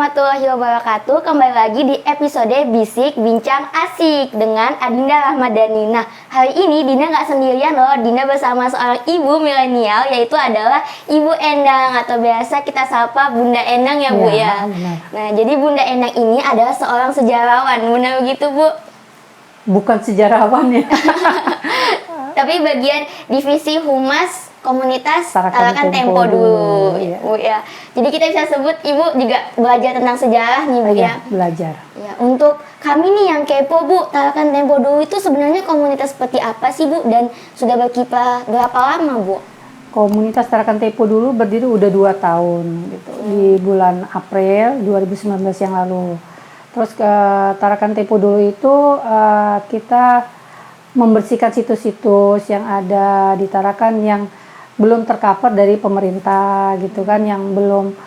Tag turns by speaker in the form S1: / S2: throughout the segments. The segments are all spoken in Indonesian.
S1: warahmatullahi wabarakatuh. Kembali lagi di episode Bisik Bincang Asik dengan Adinda Rahmadani. Nah, hari ini Dinda nggak sendirian loh. Dinda bersama seorang ibu milenial, yaitu adalah Ibu Endang atau biasa kita sapa Bunda Endang ya Bu ya.
S2: Benar.
S1: Nah, jadi Bunda Endang ini adalah seorang sejarawan. Benar begitu Bu?
S2: Bukan sejarawan ya.
S1: Tapi bagian divisi humas komunitas
S2: Tarakan
S1: Tempo
S2: Tempo
S1: dulu,
S2: ya.
S1: Bu ya. Jadi kita bisa sebut Ibu juga belajar tentang sejarah nih Bu ya.
S2: Belajar.
S1: Ya, untuk kami nih yang kepo Bu, Tarakan Tempo dulu itu sebenarnya komunitas seperti apa sih Bu dan sudah berkiprah berapa lama Bu?
S2: Komunitas Tarakan Tempo dulu berdiri udah 2 tahun gitu. Di bulan April 2019 yang lalu. Terus ke Tarakan Tempo dulu itu kita membersihkan situs-situs yang ada di Tarakan yang belum tercover dari pemerintah gitu kan, yang belum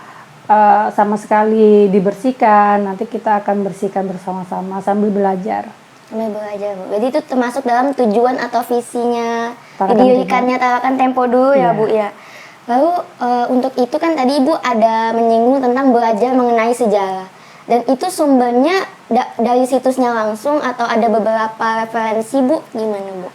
S2: sama sekali dibersihkan. Nanti kita akan bersihkan bersama-sama sambil belajar.
S1: Sambil belajar Bu. Jadi itu termasuk dalam tujuan atau visinya
S2: Tarakan
S1: didirikannya Tarakan Tempo dulu ya Bu ya. Lalu untuk itu kan tadi Ibu ada menyinggung tentang belajar mengenai sejarah. Dan itu sumbernya dari situsnya langsung atau ada beberapa referensi Bu? Gimana Bu?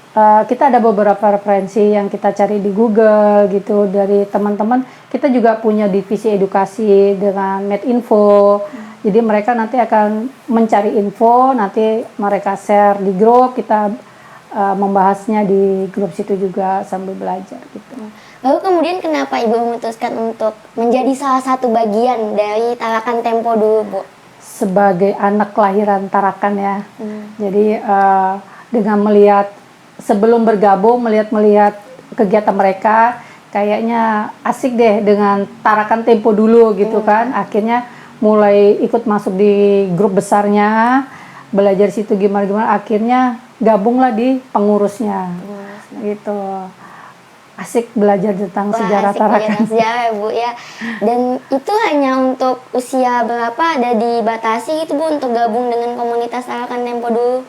S2: Kita ada beberapa referensi yang kita cari di Google gitu dari teman-teman. Kita juga punya divisi edukasi dengan Medinfo. Jadi mereka nanti akan mencari info, nanti mereka share di grup, kita membahasnya di grup situ juga sambil belajar gitu.
S1: Lalu kemudian kenapa Ibu memutuskan untuk menjadi salah satu bagian dari Tarakan Tempo dulu Bu?
S2: Sebagai anak kelahiran Tarakan ya. Jadi dengan melihat sebelum bergabung melihat kegiatan mereka kayaknya asik deh dengan Tarakan Tempo dulu gitu kan. Akhirnya mulai ikut masuk di grup besarnya, belajar situ gimana akhirnya gabunglah di pengurusnya. Gitu. Asik belajar tentang sejarah Tarakan.
S1: Sejarah Bu ya. Dan itu hanya untuk usia berapa, ada dibatasi gitu Bu untuk gabung dengan komunitas Tarakan Tempo dulu?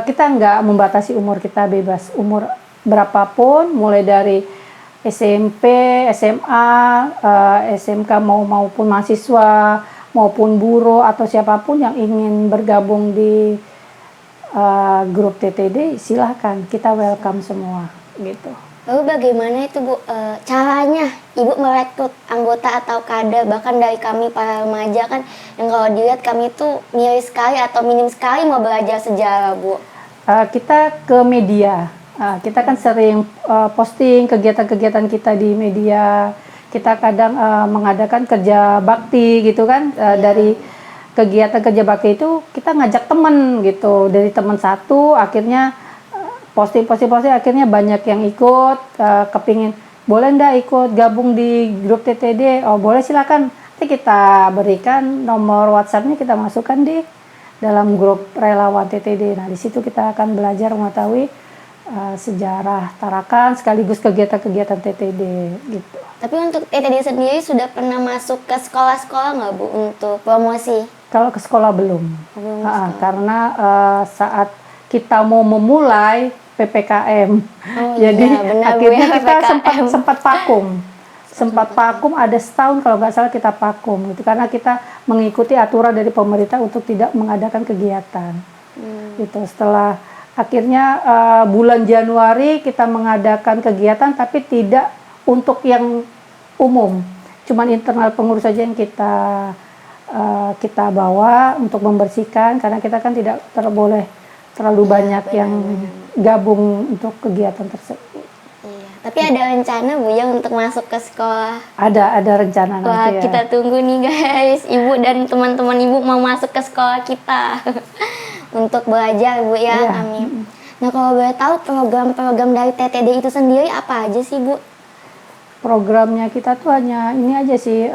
S2: Kita nggak membatasi umur, kita bebas umur berapapun, mulai dari SMP, SMA, SMK maupun mahasiswa maupun buruh atau siapapun yang ingin bergabung di grup TTD silahkan, kita welcome semua gitu.
S1: Lalu bagaimana itu Bu, caranya Ibu merekrut anggota atau kader, bahkan dari kami para remaja kan, yang kalau dilihat kami itu miris sekali atau minim sekali mau belajar sejarah Bu?
S2: Kita ke media, kita kan sering posting kegiatan-kegiatan kita di media, kita kadang mengadakan kerja bakti gitu kan, dari kegiatan kerja bakti itu kita ngajak teman gitu, dari teman satu akhirnya posting akhirnya banyak yang ikut, kepingin boleh ndak ikut gabung di grup TTD, oh boleh silakan, nanti kita berikan nomor WhatsAppnya, kita masukkan di dalam grup relawan TTD. Nah di situ kita akan belajar mengetahui sejarah Tarakan sekaligus kegiatan-kegiatan TTD gitu.
S1: Tapi untuk TTD sendiri sudah pernah masuk ke sekolah-sekolah nggak Bu untuk promosi?
S2: Kalau ke sekolah belum, karena saat kita mau memulai PPKM, jadi akhirnya kita sempat vakum, ada setahun kalau nggak salah kita vakum gitu, karena kita mengikuti aturan dari pemerintah untuk tidak mengadakan kegiatan. Gitu. Setelah akhirnya bulan Januari kita mengadakan kegiatan, tapi tidak untuk yang umum, cuman internal pengurus saja yang kita bawa untuk membersihkan, karena kita kan tidak boleh terlalu banyak yang gabung untuk kegiatan tersebut.
S1: Iya. Tapi ada rencana Bu ya untuk masuk ke sekolah?
S2: Ada rencana nanti.
S1: Wah, kita tunggu nih guys, Ibu dan teman-teman Ibu mau masuk ke sekolah kita untuk belajar Bu ya. Amin. Nah kalau boleh tahu program-program dari TTD itu sendiri apa aja sih Bu?
S2: Programnya kita tuh hanya ini aja sih,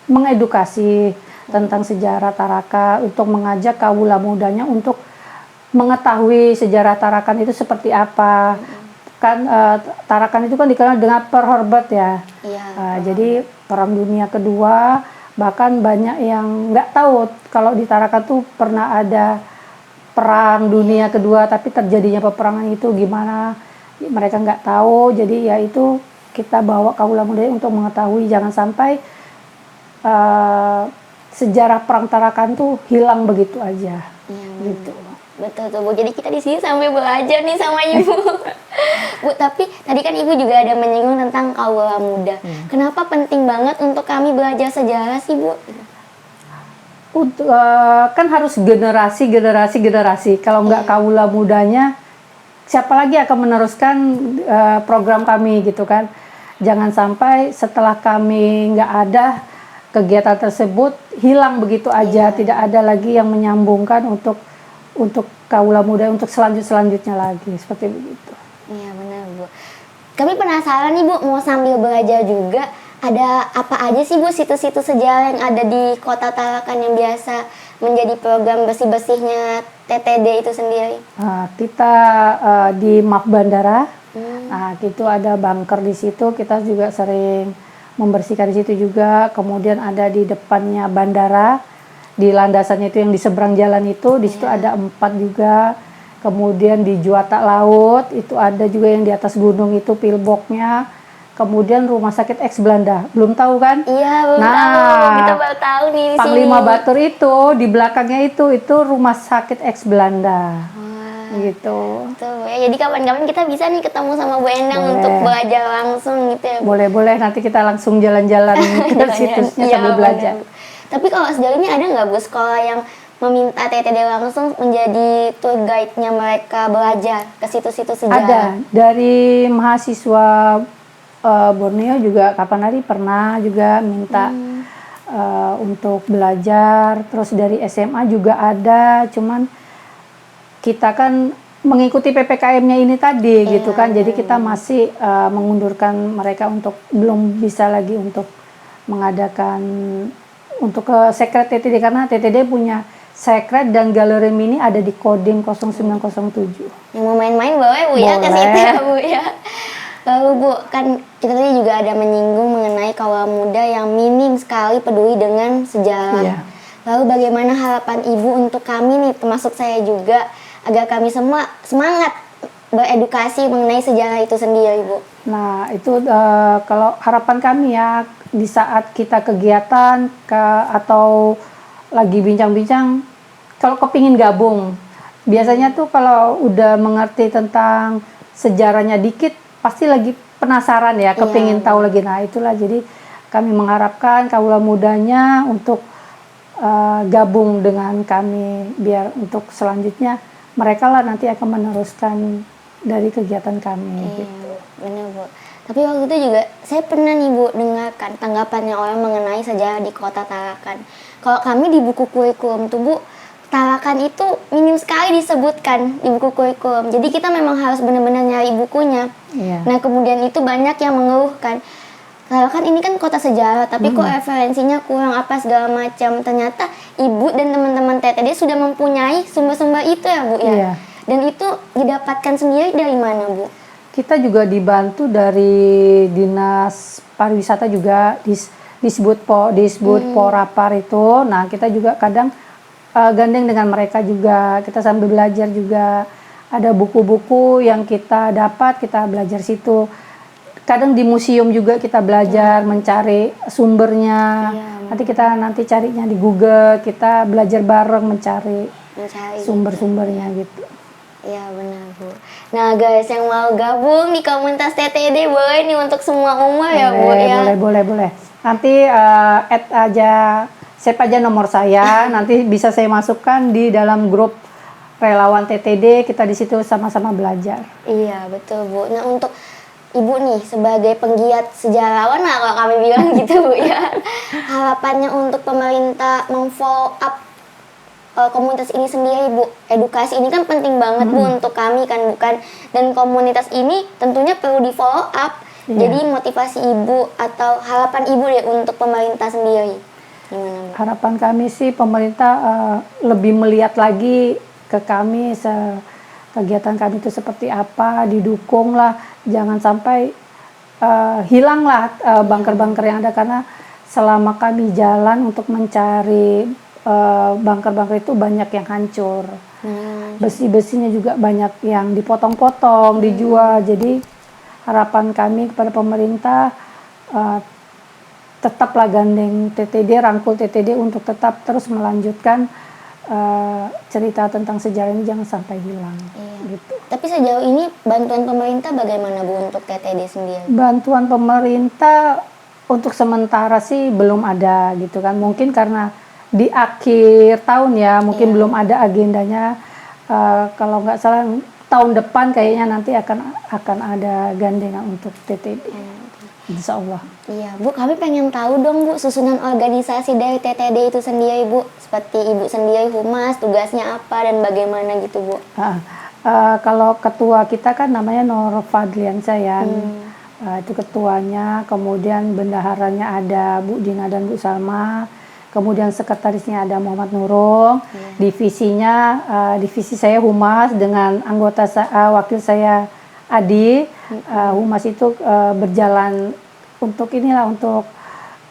S2: mengedukasi tentang sejarah Tarakan, untuk mengajak kaula mudanya untuk mengetahui sejarah Tarakan itu seperti apa. Kan Tarakan itu kan dikenal dengan Pearl Harbor ya. Jadi Perang Dunia Kedua, bahkan banyak yang nggak tahu kalau di Tarakan tuh pernah ada Perang Dunia Kedua, tapi terjadinya peperangan itu gimana mereka nggak tahu. Jadi ya itu kita bawa kaula muda untuk mengetahui, jangan sampai sejarah Perang Tarakan tuh hilang begitu aja. Gitu.
S1: Betul tuh Bu. Jadi kita di sini sampai belajar nih sama Ibu. Bu, tapi tadi kan Ibu juga ada menyinggung tentang kaula muda. Kenapa penting banget untuk kami belajar sejarah sih Bu?
S2: Kan harus generasi. Kalau nggak kaula mudanya, siapa lagi akan meneruskan program kami gitu kan? Jangan sampai setelah kami nggak ada, kegiatan tersebut hilang begitu aja, tidak ada lagi yang menyambungkan untuk kaula muda untuk selanjutnya lagi, seperti begitu.
S1: Iya benar Bu. Kami penasaran nih Bu, mau sambil belajar juga, ada apa aja sih Bu situs-situs sejarah yang ada di Kota Tarakan yang biasa menjadi program bersih-bersihnya TTD itu sendiri?
S2: Kita di Map Bandara, itu ada bunker di situ, kita juga sering membersihkan di situ juga. Kemudian ada di depannya bandara, di landasannya itu yang di seberang jalan itu, di situ ada 4 juga. Kemudian di Juata Laut itu ada juga yang di atas gunung itu pillboxnya. Kemudian Rumah Sakit Ex Belanda, belum tahu kan?
S1: Iya, belum tahu. Kita baru tahu nih di
S2: Panglima
S1: sini.
S2: Batur itu di belakangnya itu Rumah Sakit Ex Belanda. Gitu.
S1: Tuh, ya. Jadi kapan-kapan kita bisa nih ketemu sama Bu Endang untuk belajar langsung gitu ya.
S2: Boleh, nanti kita langsung jalan-jalan ke situsnya sambil belajar.
S1: Tapi kalau sejauh ini ada nggak Bu sekolah yang meminta TTD langsung menjadi tour guide-nya mereka belajar ke situs-situs sejarah?
S2: Ada, dari mahasiswa Borneo juga kapan hari pernah juga minta untuk belajar. Terus dari SMA juga ada, cuman kita kan mengikuti PPKM-nya ini tadi gitu kan, jadi kita masih mengundurkan mereka untuk belum bisa lagi untuk mengadakan untuk ke Sekret TTD, karena TTD punya Sekret dan galeri mini ada di Kodim 0907.
S1: Yang mau main-main boleh Bu ya ke situ ya Bu ya. Lalu Bu, kan kita tadi juga ada menyinggung mengenai kaula muda yang minim sekali peduli dengan sejarah.
S2: Iya.
S1: Lalu bagaimana harapan Ibu untuk kami nih, termasuk saya juga, agar kami semua semangat beredukasi mengenai sejarah itu sendiri, Bu?
S2: Nah, itu kalau harapan kami ya, di saat kita kegiatan atau lagi bincang-bincang, kalau kepingin gabung, biasanya tuh kalau udah mengerti tentang sejarahnya dikit, pasti lagi penasaran ya, kepingin tahu lagi. Nah, itulah jadi kami mengharapkan kaula mudanya untuk gabung dengan kami, biar untuk selanjutnya mereka lah nanti akan meneruskan dari kegiatan kami. Gitu.
S1: Benar Bu. Tapi waktu itu juga saya pernah nih Bu dengarkan tanggapannya orang mengenai sejarah di Kota Tarakan. Kalau kami di buku kurikulum tuh Bu, Tarakan itu minim sekali disebutkan di buku kurikulum. Jadi kita memang harus benar-benar nyari bukunya.
S2: Iya.
S1: Nah kemudian itu banyak yang mengeluhkan, Tarakan ini kan kota sejarah, tapi kok referensinya kurang apa segala macam. Ternyata Ibu dan teman-teman TTD sudah mempunyai sumber-sumber itu ya Bu ya.
S2: Iya.
S1: Dan itu didapatkan sendiri dari mana Bu?
S2: Kita juga dibantu dari Dinas Pariwisata juga, disebut Porapar itu. Nah, kita juga kadang gandeng dengan mereka juga. Kita sambil belajar juga. Ada buku-buku yang kita dapat, kita belajar situ. Kadang di museum juga kita belajar mencari sumbernya. Nanti kita carinya di Google, kita belajar bareng mencari sumber-sumbernya gitu.
S1: Iya benar Bu. Nah guys yang mau gabung di komunitas TTD boleh nih untuk semua umur ya Bu ya.
S2: Boleh. Nanti add aja, save aja nomor saya. Nanti bisa saya masukkan di dalam grup relawan TTD. Kita di situ sama-sama belajar.
S1: Iya betul Bu. Nah untuk Ibu nih sebagai penggiat sejarawan lah kalau kami bilang gitu Bu ya. Harapannya untuk pemerintah memfollow up komunitas ini sendiri Bu. Edukasi ini kan penting banget Bu untuk kami kan, bukan, dan komunitas ini tentunya perlu di follow up. Jadi motivasi Ibu atau harapan Ibu deh untuk pemerintah sendiri gimana Bu?
S2: Harapan kami sih pemerintah lebih melihat lagi ke kami, kegiatan kami itu seperti apa, didukung lah, jangan sampai hilanglah bunker-bunker yang ada, karena selama kami jalan untuk mencari bunker-bunker itu banyak yang hancur. Besi-besinya juga banyak yang dipotong-potong, dijual. Jadi harapan kami kepada pemerintah tetaplah gandeng TTD, rangkul TTD untuk tetap terus melanjutkan cerita tentang sejarah ini jangan sampai hilang.
S1: Iya.
S2: Gitu.
S1: Tapi sejauh ini bantuan pemerintah bagaimana Bu untuk TTD sendiri?
S2: Bantuan pemerintah untuk sementara sih belum ada gitu kan. Mungkin karena di akhir tahun ya, mungkin belum ada agendanya. Kalau nggak salah tahun depan kayaknya nanti akan ada gandengan untuk TTD. Insya Allah.
S1: Iya, Bu, kami pengen tahu dong, Bu, susunan organisasi dari TTD itu sendiri, Bu. Seperti Ibu sendiri humas, tugasnya apa dan bagaimana gitu, Bu?
S2: Kalau ketua kita kan namanya Nur Fadliansyah ya. Itu ketuanya, kemudian bendaharanya ada Bu Dina dan Bu Salma, kemudian sekretarisnya ada Muhammad Nurung, divisinya, divisi saya humas dengan anggota wakil saya Adi. Humas itu berjalan untuk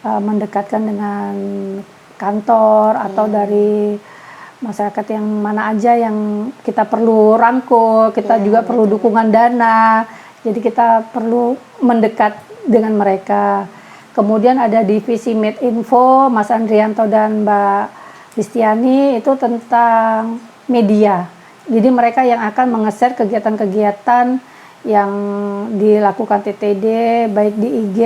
S2: mendekatkan dengan kantor atau dari masyarakat yang mana aja yang kita perlu rangkul, kita juga perlu dukungan dana, jadi kita perlu mendekat dengan mereka. Kemudian ada divisi Medinfo, Mas Andrianto dan Mbak Listiani itu tentang media. Jadi mereka yang akan mengeser kegiatan-kegiatan yang dilakukan TTD baik di IG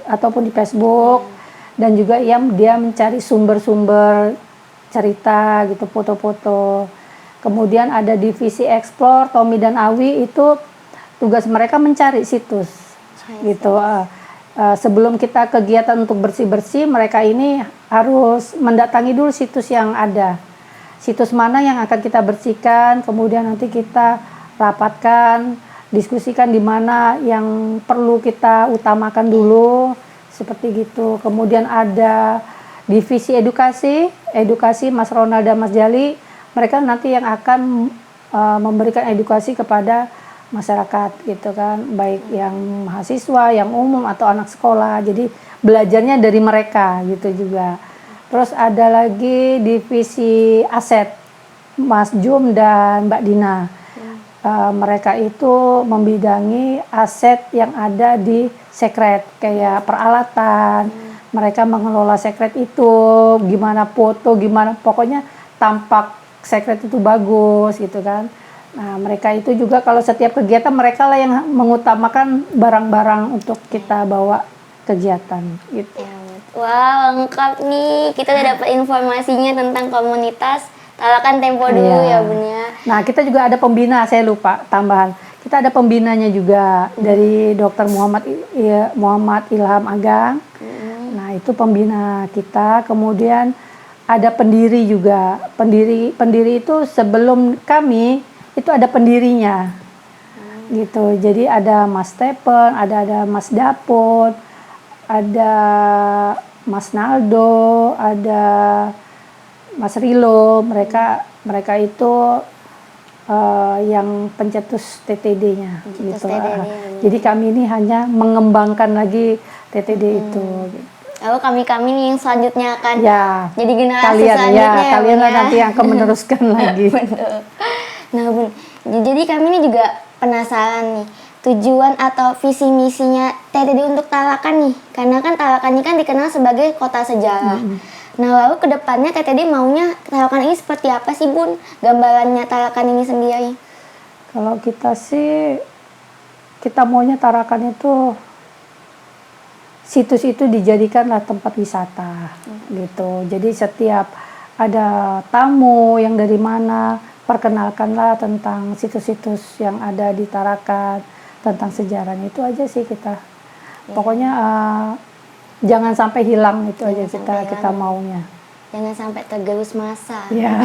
S2: ataupun di Facebook, dan juga dia mencari sumber-sumber cerita gitu, foto-foto. Kemudian ada divisi Explore, Tommy dan Awi, itu tugas mereka mencari situs gitu. Sebelum kita kegiatan untuk bersih-bersih, mereka ini harus mendatangi dulu situs yang ada. Situs mana yang akan kita bersihkan, kemudian nanti kita rapatkan, diskusikan di mana yang perlu kita utamakan dulu, seperti gitu. Kemudian ada divisi edukasi Mas Ronald dan Mas Jali, mereka nanti yang akan memberikan edukasi kepada masyarakat gitu kan, baik yang mahasiswa, yang umum atau anak sekolah. Jadi belajarnya dari mereka gitu juga. Terus ada lagi divisi aset, Mas Jum dan Mbak Dina. Mereka itu membidangi aset yang ada di sekret, kayak peralatan. Mereka mengelola sekret itu, gimana foto, gimana pokoknya tampak sekret itu bagus gitu kan. Nah, mereka itu juga kalau setiap kegiatan mereka lah yang mengutamakan barang-barang untuk kita bawa kegiatan gitu.
S1: Wow, lengkap nih. Kita udah dapat informasinya tentang komunitas Talakan Tempo dulu ya, Bun ya.
S2: Nah, kita juga ada pembina, saya lupa tambahan. Kita ada pembinanya juga dari Dr. Muhammad Ilham Agang. Nah, itu pembina kita. Kemudian ada pendiri juga. Pendiri itu sebelum kami itu ada pendirinya. Gitu. Jadi ada Mas Stepen, ada Mas Dapot, ada Mas Naldo, ada Mas Rilo, mereka itu yang pencetus TTD-nya gitu. Jadi kami ini hanya mengembangkan lagi TTD itu.
S1: Lalu kami nih yang selanjutnya akan jadi generasi
S2: kalian,
S1: selanjutnya.
S2: Kalian lah nanti yang akan meneruskan lagi.
S1: Nah, Bun, jadi kami ini juga penasaran nih, tujuan atau visi misinya TTD untuk Talakan nih, karena kan Talakan ini kan dikenal sebagai kota sejarah. Nah, lalu kedepannya TTD maunya Talakan ini seperti apa sih, Bun? Gambarannya Talakan ini sendiri?
S2: Kalau kita sih, kita maunya Talakan itu situs itu dijadikanlah tempat wisata gitu. Jadi setiap ada tamu yang dari mana, perkenalkanlah tentang situs-situs yang ada di Tarakan, tentang sejarahnya, itu aja sih kita. Pokoknya jangan sampai hilang, itu aja kita maunya.
S1: Jangan sampai tergerus masa.
S2: Ya.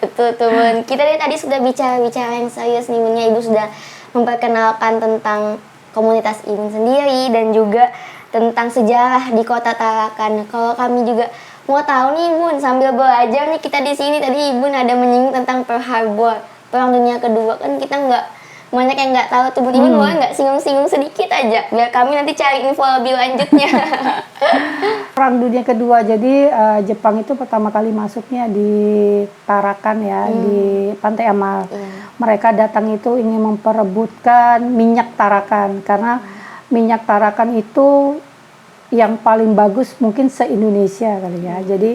S1: Betul, Bun. Kita tadi sudah bicara yang serius nih, Bun. Ibu sudah memperkenalkan tentang komunitas Ibu sendiri dan juga tentang sejarah di kota Tarakan. Kalau kami juga mau tahu nih, Bun, sambil belajar nih kita di sini, tadi Ibu ada menyinggung tentang Pearl Harbor, Perang Dunia Kedua, kan kita banyak yang nggak tahu tuh, Bun. Ibu boleh nggak singgung-singgung sedikit aja biar kami nanti cari info lebih lanjutnya.
S2: Perang Dunia Kedua, jadi Jepang itu pertama kali masuknya di Tarakan ya, di Pantai Amal. Mereka datang itu ingin memperebutkan minyak Tarakan, karena minyak Tarakan itu yang paling bagus mungkin se-Indonesia kali ya. Jadi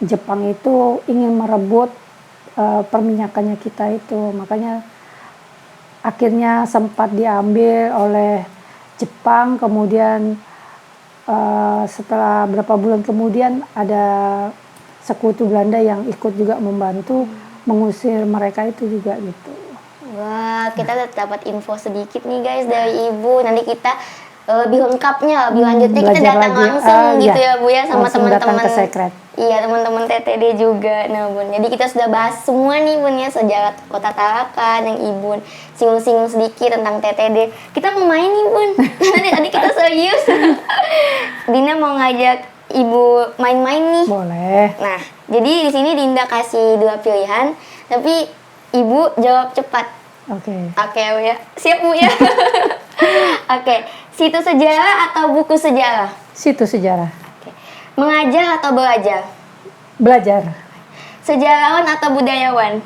S2: Jepang itu ingin merebut perminyakannya kita itu, makanya akhirnya sempat diambil oleh Jepang. Kemudian setelah berapa bulan kemudian ada sekutu Belanda yang ikut juga membantu mengusir mereka itu juga gitu.
S1: Wah, kita dapat info sedikit nih guys dari Ibu. Nanti kita lebih lengkapnya, lebih lanjutnya kita datang
S2: lagi.
S1: langsung gitu
S2: Ya,
S1: ya Bu ya, sama
S2: langsung datang
S1: teman-teman.
S2: ke Secret.
S1: Iya, teman-teman TTD juga. Nah Bun, jadi kita sudah bahas semua nih Bun ya, sejarah Kota Tarakan yang Ibu singgung-singgung sedikit tentang TTD. Kita mau main nih Bun. Tadi kita serius. Dina mau ngajak Ibu main-main nih.
S2: Boleh.
S1: Nah, jadi di sini Dinda kasih 2 pilihan, tapi Ibu jawab cepat.
S2: Oke.
S1: Oke, Bu ya. Siap Bu ya. Oke, situs sejarah atau buku sejarah?
S2: Situs sejarah.
S1: Oke. Mengajar atau belajar?
S2: Belajar.
S1: Sejarawan atau budayawan?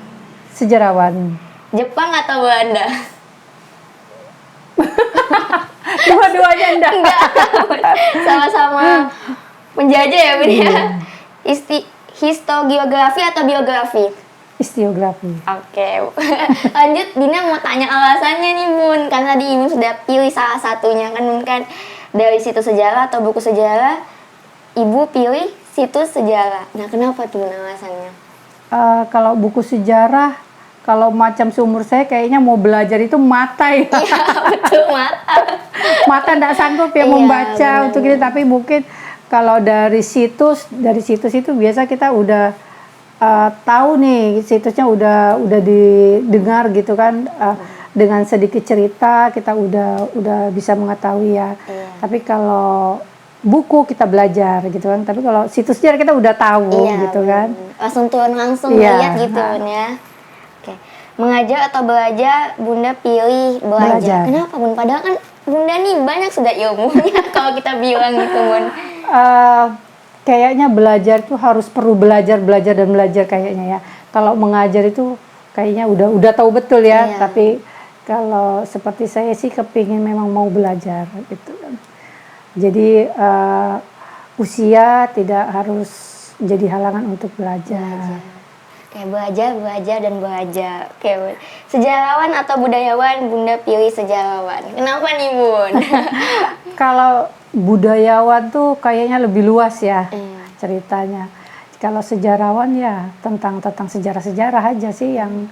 S2: Sejarawan.
S1: Jepang atau Belanda?
S2: Dua-duanya enggak.
S1: Sama-sama menjajah ya Bun ya. Histogiografi atau biografi?
S2: Istiografi.
S1: Oke. Lanjut, Dina mau tanya alasannya nih Bun. Karena tadi Ibu sudah pilih salah satunya kan Bun, kan dari situs sejarah atau buku sejarah. Ibu pilih situs sejarah. Nah, kenapa tuh Bun alasannya?
S2: Kalau buku sejarah, kalau macam seumur saya kayaknya mau belajar itu mata ya.
S1: Iya, betul, mata.
S2: Mata enggak sanggup ya
S1: Iya,
S2: membaca
S1: benar.
S2: untuk ini, tapi mungkin kalau dari situs itu biasa kita udah tahu nih situsnya udah didengar gitu kan, dengan sedikit cerita kita udah bisa mengetahui ya.
S1: Iya.
S2: Tapi kalau buku kita belajar gitu kan, tapi kalau situs sejarah kita udah tahu gitu
S1: benar.
S2: kan.
S1: Langsung turun langsung
S2: Iya.
S1: lihat gitu Bun ya. Oke. Mengajar atau belajar? Bunda pilih belajar.
S2: Belajar.
S1: Kenapa Bun? Padahal kan Bunda nih banyak sudah ilmunya kalau kita bilang gitu Bun.
S2: Kayaknya belajar tuh harus perlu belajar dan belajar kayaknya ya. Kalau mengajar itu kayaknya udah tahu betul ya.
S1: Iya.
S2: Tapi kalau seperti saya sih kepingin memang mau belajar gitu kan. Jadi usia tidak harus jadi halangan untuk belajar.
S1: Kayak belajar dan belajar. Oke Bun. Sejarawan atau budayawan? Bunda pilih sejarawan. Kenapa nih Bun?
S2: Kalau budayawan tuh kayaknya lebih luas ya
S1: Iya.
S2: ceritanya. Kalau sejarawan ya tentang sejarah-sejarah aja sih yang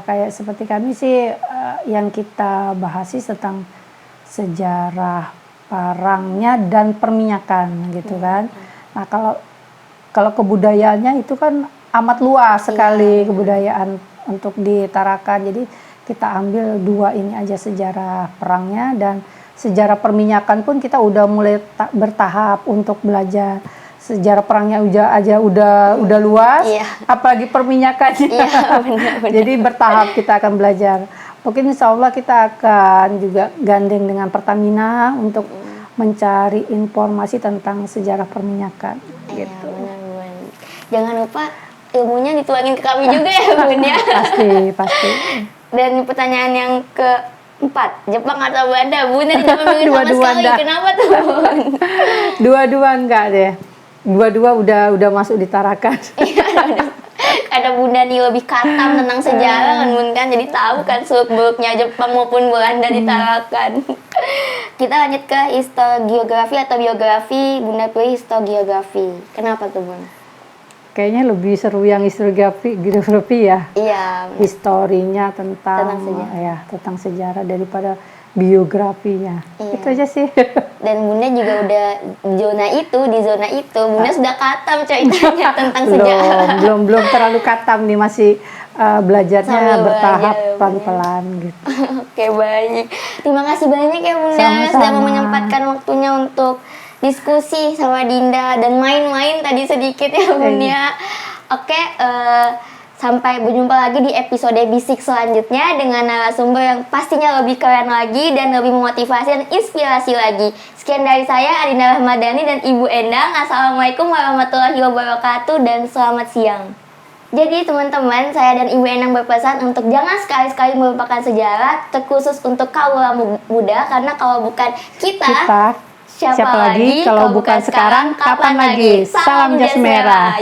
S2: kayak seperti kami sih yang kita bahas sih tentang sejarah perangnya dan perminyakan gitu kan. Nah kalau kebudayaannya itu kan amat luas sekali kebudayaan untuk di Tarakan. Jadi kita ambil 2 ini aja, sejarah perangnya dan sejarah perminyakan pun kita udah mulai bertahap untuk belajar. Sejarah perangnya udah luas,
S1: Iya.
S2: apalagi perminyakannya.
S1: Iya, benar.
S2: Jadi bertahap kita akan belajar. Mungkin insya Allah kita akan juga gandeng dengan Pertamina untuk mencari informasi tentang sejarah perminyakan.
S1: Iya,
S2: Gitu.
S1: benar Bun. Jangan lupa ilmunya dituangin ke kami juga ya Bun ya.
S2: Pasti.
S1: Dan pertanyaan yang keempat, Jepang atau Belanda? Bunda tidak memilih sama
S2: Dua-dua
S1: sekali.
S2: enggak.
S1: Kenapa tuh Bun?
S2: Dua-dua enggak deh. Dua-dua udah masuk di Tarakan.
S1: Ada Bunda nih lebih katam tentang sejarah kan Bun kan, jadi tahu kan seluk-beluknya Jepang maupun Belanda di Tarakan. Kita lanjut ke histogiografi atau biografi. Bunda pilih histogiografi. Kenapa tuh Bun?
S2: Kayaknya lebih seru yang geografi ya.
S1: Iya. benar.
S2: Historinya tentang sejarah daripada biografinya.
S1: Iya.
S2: Itu aja sih.
S1: Dan Bunda juga udah di zona itu Bunda sudah katam ceritanya tentang sejarah.
S2: belum terlalu katam nih, masih belajarnya
S1: Sambil
S2: bertahap
S1: belajar,
S2: pelan-pelan gitu.
S1: Oke, baik. Terima kasih banyak ya Bunda
S2: Sama-sama.
S1: sudah menyempatkan waktunya untuk diskusi sama Dinda dan main-main tadi sedikit ya Bunda. Oke, sampai berjumpa lagi di episode Bisik selanjutnya dengan narasumber yang pastinya lebih keren lagi dan lebih memotivasi dan inspirasi lagi. Sekian dari saya, Adinda Rahmadani dan Ibu Endang. Assalamualaikum warahmatullahi wabarakatuh dan selamat siang. Jadi teman-teman, saya dan Ibu Endang berpesan untuk jangan sekali-sekali melupakan sejarah, terkhusus untuk kaula muda, karena kalau bukan kita
S2: Siapa lagi kalau bukan sekarang, kapan lagi? Salam jas merah.